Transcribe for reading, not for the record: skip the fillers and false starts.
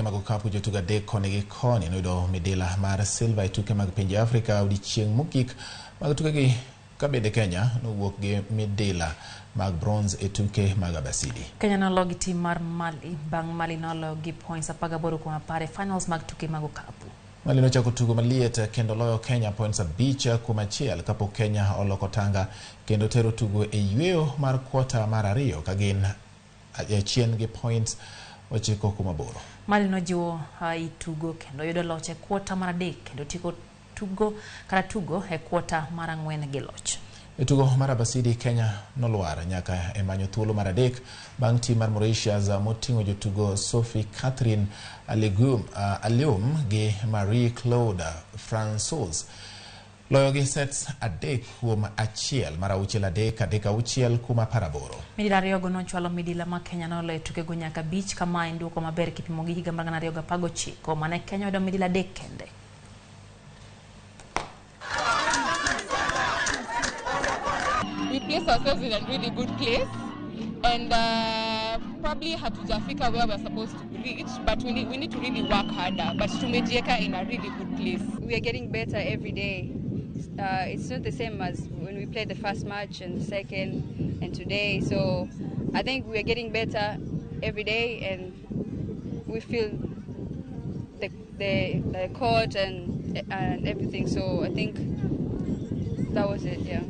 Mag okapu jotugo adek koni gi koni noyudo midila mar silva e tuke mag pinje Afrika odiechieng' mogik mag tukegi ka bende Kenya nowuok gi midila mag bronze e tuke mag Abasidi. Kenya noloo gi tim mar Mali bang' Mali noloo gi points 18 e finals mag tuke mag okapu. Mali nochako tugo maliet kendo loyo Kenya points 5-1 kapok Kenya oloko tanga kendo tero tugo e yweyo mar kwota mar ariyo ka gin chien gi points 9-8. Mali nojiwo tugo kendo yudo loch e kwota mar 3 kendo tiko tugo e kwota mar 4 gi loch. E tugo mar Abasidi Kenya nolwar nyaka e manyo thuolo mar 3 bang' tim mar Mauritius moting'o jotugo Sophie Catherine Alium gi Marie Claude François loyo gi sets 3-1 mar 6-3, 3-6 kuma paraboro. Midila ariyogo nochwalo midila ma Kenya noloyo tukego nyaka 5 kama en duoko maber kipimo gi higa mar 2019 mane Kenya oyudo midila 3 kende. We place ourselves in a really good place and probably Afrika where we're supposed to reach, but we need to really work harder. But tumejieka in a really good place. We are getting better every day. It's not the same as when we played the first match and the second and today. So I think we are getting better every day and we feel the court and everything. So I think that was it, yeah.